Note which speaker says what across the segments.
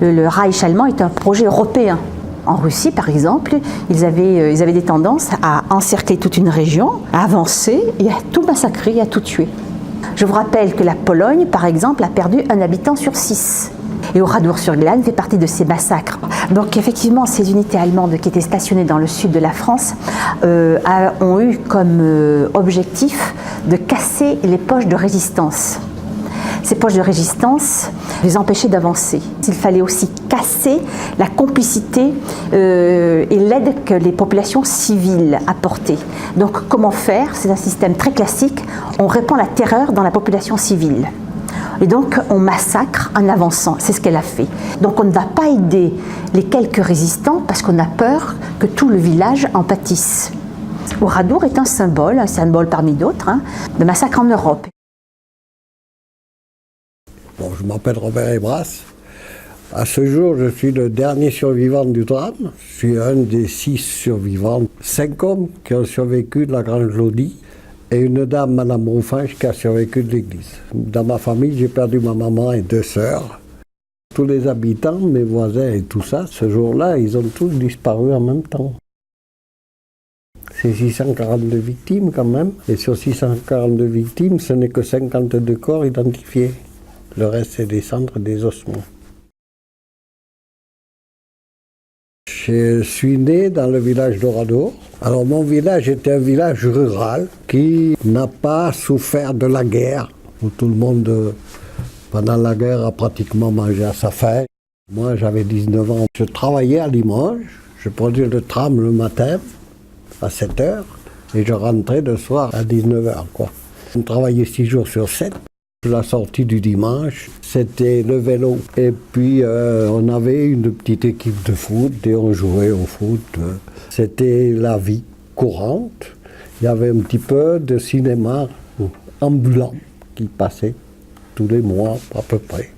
Speaker 1: Le Reich allemand est un projet européen. En Russie, par exemple, ils avaient des tendances à encercler toute une région, à avancer et à tout massacrer et à tout tuer. Je vous rappelle que la Pologne, par exemple, a perdu un habitant sur 6. Et Oradour-sur-Glane fait partie de ces massacres. Donc effectivement, ces unités allemandes qui étaient stationnées dans le sud de la France ont eu comme objectif de casser les poches de résistance. Ces poches de résistance les empêchaient d'avancer. Il fallait aussi casser la complicité et l'aide que les populations civiles apportaient. Donc comment faire? C'est un système très classique. On répand la terreur dans la population civile. Et donc on massacre en avançant, c'est ce qu'elle a fait. Donc on ne va pas aider les quelques résistants parce qu'on a peur que tout le village en pâtisse. Oradour est un symbole parmi d'autres, de massacre en Europe.
Speaker 2: Bon, je m'appelle Robert Ebras. À ce jour, je suis le dernier survivant du drame. Je suis un des 6 survivants. 5 hommes qui ont survécu de la Grange Lodi et une dame, Madame Roufange, qui a survécu de l'église. Dans ma famille, j'ai perdu ma maman et 2 sœurs. Tous les habitants, mes voisins et tout ça, ce jour-là, ils ont tous disparu en même temps. C'est 642 victimes quand même. Et sur 642 victimes, ce n'est que 52 corps identifiés. Le reste, c'est des cendres et des ossements. Je suis né dans le village d'Oradour. Alors mon village était un village rural qui n'a pas souffert de la guerre, où tout le monde, pendant la guerre, a pratiquement mangé à sa faim. Moi, j'avais 19 ans. Je travaillais à Limoges. Je prenais le tram le matin à 7 h et je rentrais le soir à 19 h. On travaillait 6 jours sur 7. La sortie du dimanche, c'était le vélo. Et puis on avait une petite équipe de foot et on jouait au foot. C'était la vie courante. Il y avait un petit peu de cinéma ambulant qui passait tous les mois à peu près.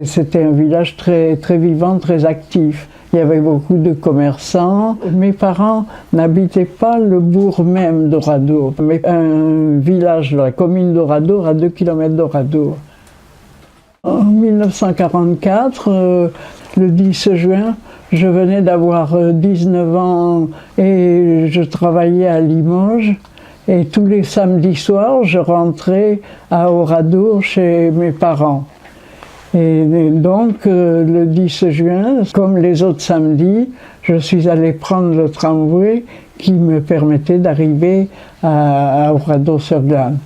Speaker 3: C'était un village très, très vivant, très actif. Il y avait beaucoup de commerçants. Mes parents n'habitaient pas le bourg même d'Oradour, mais un village de la commune d'Oradour à 2 km d'Oradour. En 1944, le 10 juin, je venais d'avoir 19 ans et je travaillais à Limoges. Et tous les samedis soirs, je rentrais à Oradour chez mes parents. Et donc, le 10 juin, comme les autres samedis, je suis allé prendre le tramway qui me permettait d'arriver à Oradour-sur-Glane.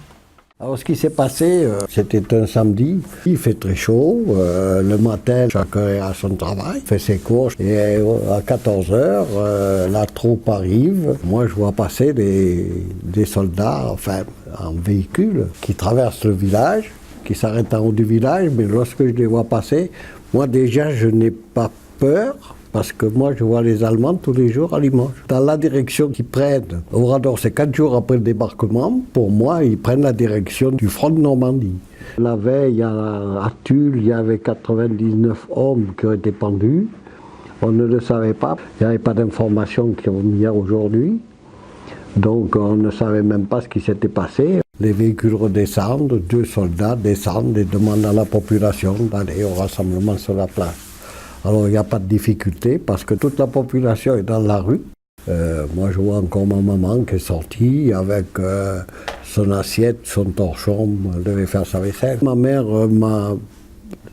Speaker 2: Alors, ce qui s'est passé, c'était un samedi. Il fait très chaud. Le matin, chacun est à son travail, fait ses courses. Et à 14 h, la troupe arrive. Moi, je vois passer des soldats, enfin, en véhicule, qui traversent le village, qui s'arrêtent en haut du village, mais lorsque je les vois passer, moi déjà je n'ai pas peur, parce que moi je vois les Allemands tous les jours à Limoges. Dans la direction qu'ils prennent, Oradour c'est 4 jours après le débarquement, pour moi ils prennent la direction du front de Normandie. La veille à Tulle, il y avait 99 hommes qui ont été pendus, on ne le savait pas, il n'y avait pas d'informations qui ont mis hier aujourd'hui, donc on ne savait même pas ce qui s'était passé. Les véhicules redescendent, 2 soldats descendent et demandent à la population d'aller au rassemblement sur la place. Alors il n'y a pas de difficulté parce que toute la population est dans la rue. Moi je vois encore ma maman qui est sortie avec son assiette, son torchon, elle devait faire sa vaisselle. Ma mère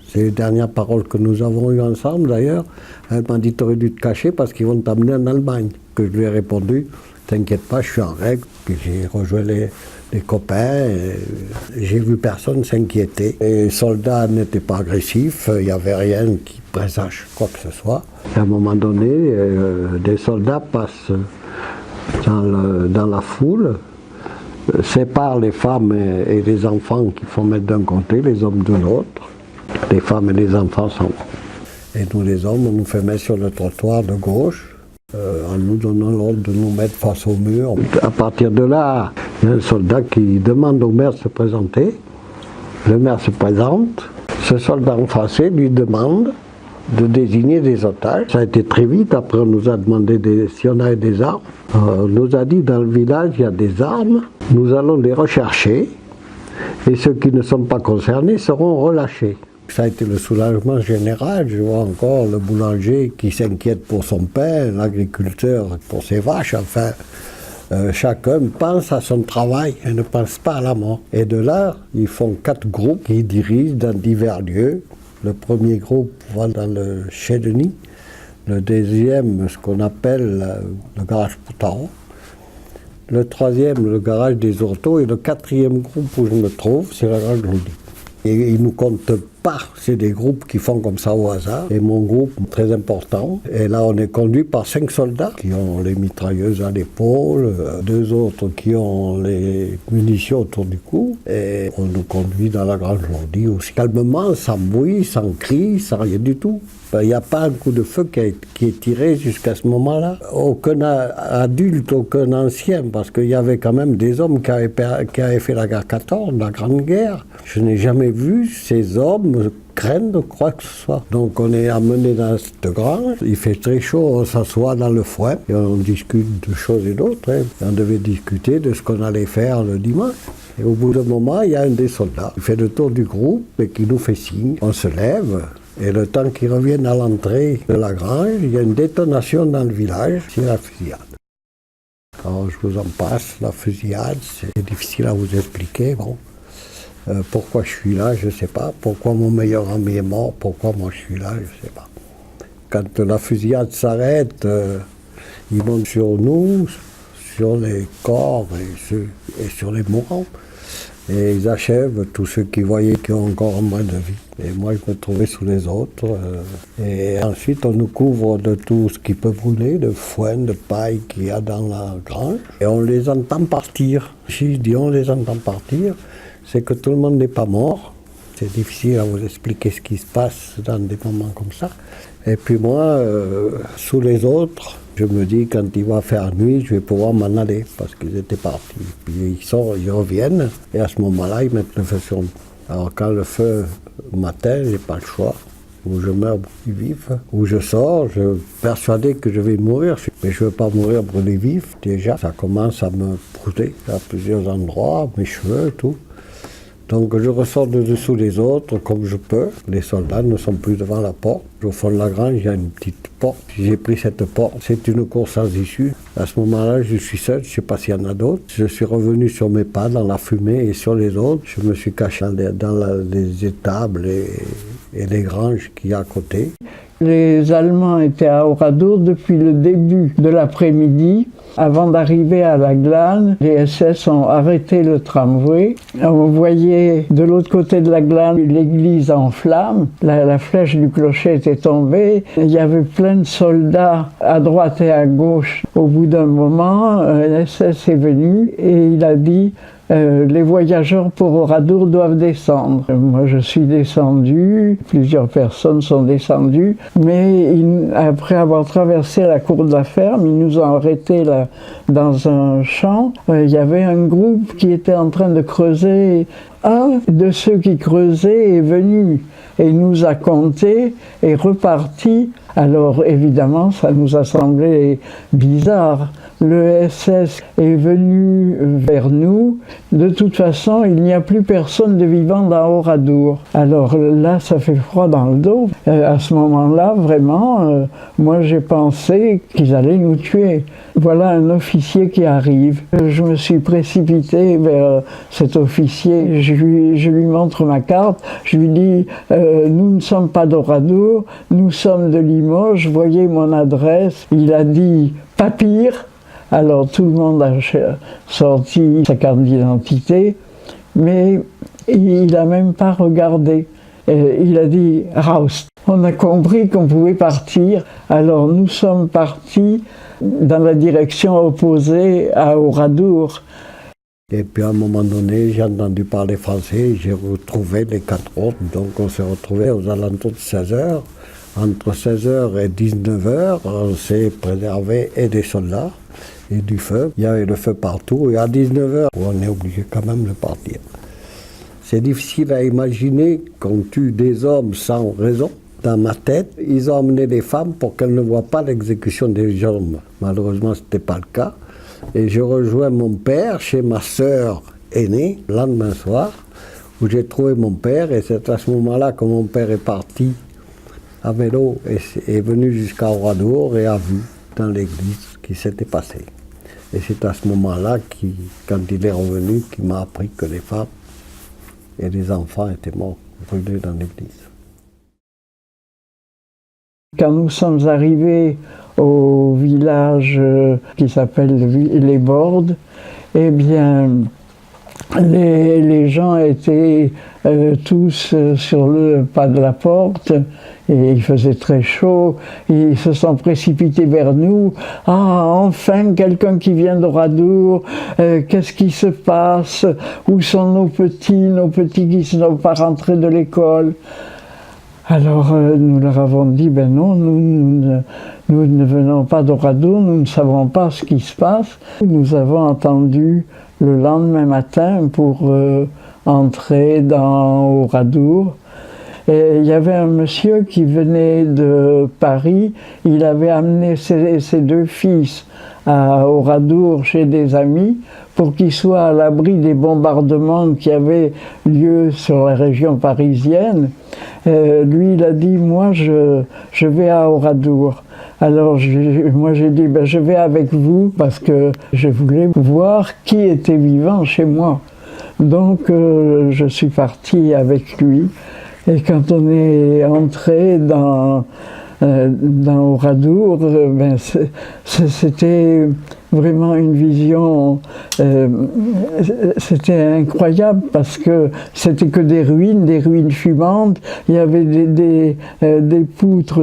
Speaker 2: c'est les dernières paroles que nous avons eues ensemble d'ailleurs, elle m'a dit « t'aurais dû te cacher parce qu'ils vont t'amener en Allemagne ». Que je lui ai répondu « t'inquiète pas, je suis en règle ». Puis j'ai rejoint les copains, j'ai vu personne s'inquiéter. Les soldats n'étaient pas agressifs, il n'y avait rien qui présage quoi que ce soit. À un moment donné, des soldats passent dans la foule, séparent les femmes et les enfants qu'il faut mettre d'un côté, les hommes de l'autre. Les femmes et les enfants sont... Et nous les hommes, on nous fait mettre sur le trottoir de gauche, en nous donnant l'ordre de nous mettre face au mur. À partir de là, il y a un soldat qui demande au maire de se présenter. Le maire se présente. Ce soldat en face lui demande de désigner des otages. Ça a été très vite. Après, on nous a demandé si on avait des armes. On nous a dit dans le village, il y a des armes. Nous allons les rechercher. Et ceux qui ne sont pas concernés seront relâchés. ça a été le soulagement général. Je vois encore le boulanger qui s'inquiète pour son pain, l'agriculteur pour ses vaches, enfin. Chacun pense à son travail et ne pense pas à la mort. Et de là, ils font 4 groupes qui dirigent dans divers lieux. Le premier groupe va dans le Chez Denis, le deuxième, ce qu'on appelle le garage Poutaron, le troisième, le garage des Orteaux, et le quatrième groupe où je me trouve, c'est la Grande Lourdie. Et ils ne nous comptent pas, c'est des groupes qui font comme ça au hasard. Et mon groupe, très important. Et là, on est conduit par 5 soldats qui ont les mitrailleuses à l'épaule, 2 autres qui ont les munitions autour du cou. Et on nous conduit dans la Grande Lourdie aussi calmement, sans bruit, sans cri, sans rien du tout. Il n'y a pas un coup de feu qui est tiré jusqu'à ce moment-là. Aucun adulte, aucun ancien, parce qu'il y avait quand même des hommes qui avaient fait la guerre 14, la Grande Guerre. Je n'ai jamais vu ces hommes craindre quoi que ce soit. Donc on est amené dans cette grange, il fait très chaud, on s'assoit dans le foin et on discute de choses et d'autres. On devait discuter de ce qu'on allait faire le dimanche. Et au bout d'un moment, il y a un des soldats qui fait le tour du groupe et qui nous fait signe. On se lève. Et le temps qu'ils reviennent à l'entrée de la grange, il y a une détonation dans le village, c'est la fusillade. Alors je vous en passe, la fusillade, c'est difficile à vous expliquer. Bon. Pourquoi je suis là, je ne sais pas. Pourquoi mon meilleur ami est mort, pourquoi moi je suis là, je ne sais pas. Quand la fusillade s'arrête, ils montent sur nous, sur les corps et sur les mourants. Et ils achèvent tous ceux qui voyaient qui ont encore moins de vie. Et moi, je me trouvais sous les autres. Et ensuite, on nous couvre de tout ce qui peut brûler, de foin, de paille qu'il y a dans la grange. Et on les entend partir. Si je dis on les entend partir, c'est que tout le monde n'est pas mort. C'est difficile à vous expliquer ce qui se passe dans des moments comme ça. Et puis moi, sous les autres, je me dis, quand il va faire nuit, je vais pouvoir m'en aller, parce qu'ils étaient partis. Puis ils reviennent, et à ce moment-là, ils mettent le feu sur nous. Alors quand le feu m'atteint, j'ai pas le choix. Ou je meurs brûlé vif, ou je sors, je suis persuadé que je vais mourir. Mais je ne veux pas mourir brûlé vif. Déjà, ça commence à me brûler à plusieurs endroits, mes cheveux, tout. Donc je ressors de dessous les autres comme je peux. Les soldats ne sont plus devant la porte. Au fond de la grange, il y a une petite porte. J'ai pris cette porte. C'est une course sans issue. À ce moment-là, je suis seul. Je ne sais pas s'il y en a d'autres. Je suis revenu sur mes pas dans la fumée et sur les autres. Je me suis caché dans les étables et les granges qu'il y a à côté.
Speaker 3: Les Allemands étaient à Oradour depuis le début de l'après-midi. Avant d'arriver à la Glane, les SS ont arrêté le tramway. On voyait de l'autre côté de la Glane l'église en flammes. La flèche du clocher était tombée. Il y avait plein de soldats à droite et à gauche. Au bout d'un moment, un SS est venu et il a dit les voyageurs pour Oradour doivent descendre. Moi, je suis descendu, plusieurs personnes sont descendues, mais après avoir traversé la cour de la ferme, ils nous ont arrêtés là, dans un champ. Il y avait un groupe qui était en train de creuser. Un de ceux qui creusaient est venu et nous a compté et reparti. Alors évidemment, ça nous a semblé bizarre. Le SS est venu vers nous. De toute façon, il n'y a plus personne de vivant dans Oradour. Alors là, ça fait froid dans le dos. À ce moment-là, vraiment, moi j'ai pensé qu'ils allaient nous tuer. Voilà un officier qui arrive. Je me suis précipité vers cet officier. Je lui montre ma carte. Je lui dis, nous ne sommes pas d'Oradour, nous sommes de Limoges, voyez mon adresse. Il a dit, pas pire. Alors tout le monde a sorti sa carte d'identité, mais il n'a même pas regardé. Il a dit « Raus ». On a compris qu'on pouvait partir, alors nous sommes partis dans la direction opposée à Oradour.
Speaker 2: Et puis à un moment donné, j'ai entendu parler français, j'ai retrouvé les 4 autres, donc on s'est retrouvés aux alentours de 16h. Entre 16h et 19h, on s'est préservé et des soldats et du feu. Il y avait le feu partout et à 19h, on est obligé quand même de partir. C'est difficile à imaginer qu'on tue des hommes sans raison. Dans ma tête, ils ont emmené les femmes pour qu'elles ne voient pas l'exécution des hommes. Malheureusement, ce n'était pas le cas. Et je rejoins mon père chez ma sœur aînée, le lendemain soir, où j'ai trouvé mon père, et c'est à ce moment-là que mon père est parti à vélo et est venu jusqu'à Oradour et a vu dans l'église ce qui s'était passé. Et c'est à ce moment-là, quand il est revenu, qu'il m'a appris que les femmes et les enfants étaient morts, brûlés dans l'église.
Speaker 3: Quand nous sommes arrivés au village qui s'appelle les Bordes, eh bien, les gens étaient tous sur le pas de la porte et il faisait très chaud. Ils se sont précipités vers nous. « Ah, enfin quelqu'un qui vient d'Oradour, qu'est-ce qui se passe? Où sont nos petits qui ne sont pas rentrés de l'école ?» Alors nous leur avons dit, ben non, nous ne venons pas d'Oradour, nous ne savons pas ce qui se passe. Nous avons attendu le lendemain matin pour entrer dans Oradour. Et il y avait un monsieur qui venait de Paris, il avait amené ses deux fils à Oradour chez des amis pour qu'ils soient à l'abri des bombardements qui avaient lieu sur la région parisienne. Lui, il a dit, moi je vais à Oradour. Alors moi j'ai dit, ben, je vais avec vous parce que je voulais voir qui était vivant chez moi. Donc je suis partie avec lui. Et quand on est entré dans Oradour, ben c'était vraiment une vision, c'était incroyable parce que c'était que des ruines fumantes. Il y avait des poutres,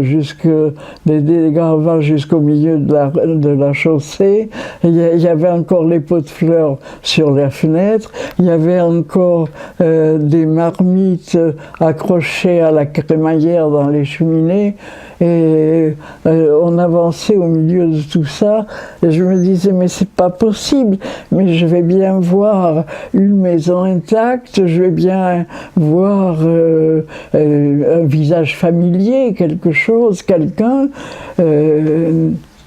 Speaker 3: des gravats jusqu'au milieu de la chaussée. Il y avait encore les pots de fleurs sur les fenêtres. Il y avait encore des marmites accrochées à la crémaillère dans les cheminées. Et on avançait au milieu de tout ça, et je me disais, mais c'est pas possible, mais je vais bien voir une maison intacte, je vais bien voir un visage familier, quelque chose, quelqu'un.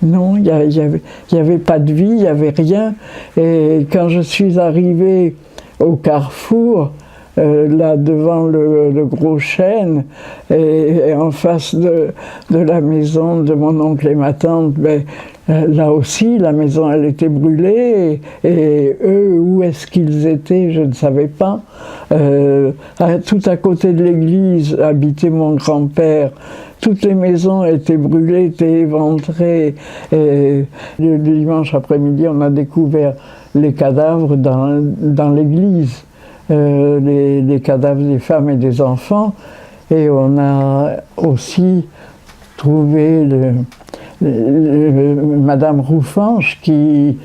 Speaker 3: Non, il y avait pas de vie, il n'y avait rien. Et quand je suis arrivée au carrefour, là devant le gros chêne et en face de la maison de mon oncle et ma tante, ben, là aussi la maison elle était brûlée et eux où est-ce qu'ils étaient je ne savais pas. Tout à côté de l'église habitait mon grand-père. Toutes les maisons étaient brûlées, étaient éventrées. Et le dimanche après-midi on a découvert les cadavres dans l'église. Les cadavres des femmes et des enfants, et on a aussi trouvé Madame Roufange qui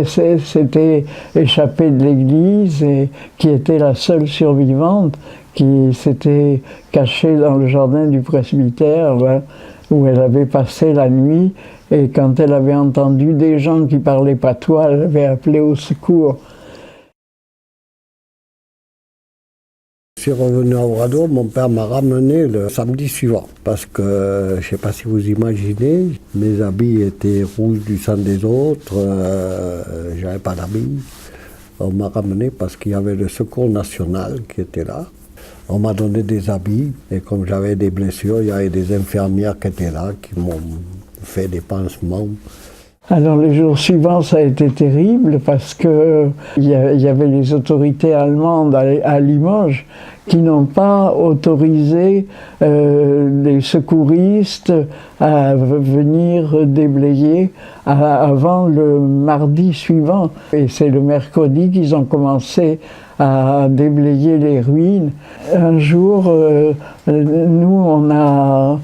Speaker 3: s'était échappée de l'église et qui était la seule survivante, qui s'était cachée dans le jardin du presbytère où elle avait passé la nuit, et quand elle avait entendu des gens qui parlaient patois, elle avait appelé au secours.
Speaker 2: Je suis revenu à Oradour, mon père m'a ramené le samedi suivant, parce que, je ne sais pas si vous imaginez, mes habits étaient rouges du sang des autres, j'avais pas d'habits. On m'a ramené parce qu'il y avait le Secours National qui était là. On m'a donné des habits, et comme j'avais des blessures, il y avait des infirmières qui étaient là, qui m'ont fait des pansements.
Speaker 3: Alors les jours suivants, ça a été terrible parce que il y avait les autorités allemandes à Limoges qui n'ont pas autorisé les secouristes à venir déblayer avant le mardi suivant. Et c'est le mercredi qu'ils ont commencé à déblayer les ruines. Un jour, nous, on a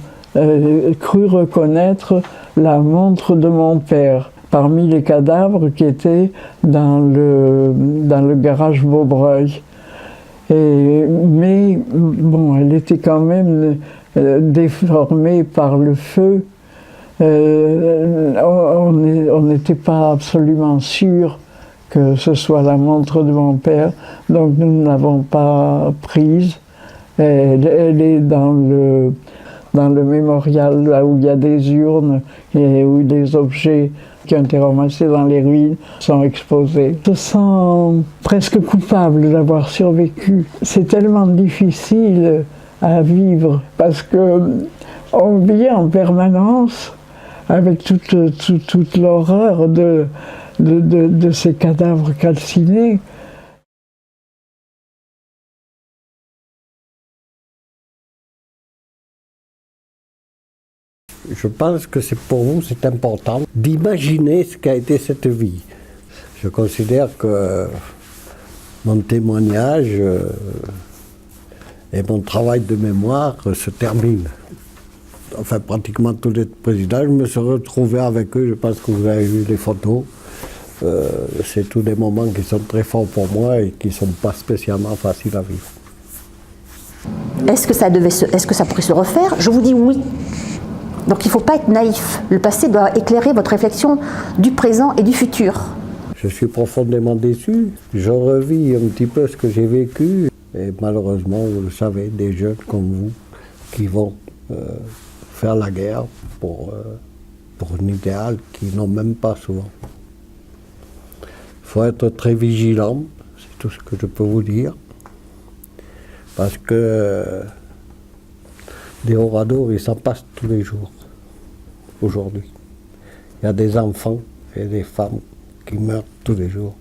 Speaker 3: cru reconnaître la montre de mon père parmi les cadavres qui étaient dans le garage Beaubreuil. Mais bon, elle était quand même déformée par le feu. On n'était pas absolument sûr que ce soit la montre de mon père, donc nous ne l'avons pas prise. Elle est dans le mémorial, là où il y a des urnes et où des objets qui ont été ramassés dans les ruines sont exposés. Je me sens presque coupable d'avoir survécu. C'est tellement difficile à vivre parce qu'on vit en permanence avec toute l'horreur de ces cadavres calcinés.
Speaker 2: Je pense que pour vous, c'est important d'imaginer ce qu'a été cette vie. Je considère que mon témoignage et mon travail de mémoire se terminent. Enfin, pratiquement tous les présidents, je me suis retrouvé avec eux. Je pense que vous avez vu les photos. C'est tous des moments qui sont très forts pour moi et qui ne sont pas spécialement faciles à vivre.
Speaker 1: Est-ce que ça pourrait se refaire? Je vous dis oui. Donc il ne faut pas être naïf. Le passé doit éclairer votre réflexion du présent et du futur.
Speaker 2: Je suis profondément déçu. Je revis un petit peu ce que j'ai vécu. Et malheureusement, vous le savez, des jeunes comme vous qui vont faire la guerre pour un idéal qu'ils n'ont même pas souvent. Il faut être très vigilant, c'est tout ce que je peux vous dire. Parce que des Oradours, ils s'en passent tous les jours, aujourd'hui. Il y a des enfants et des femmes qui meurent tous les jours.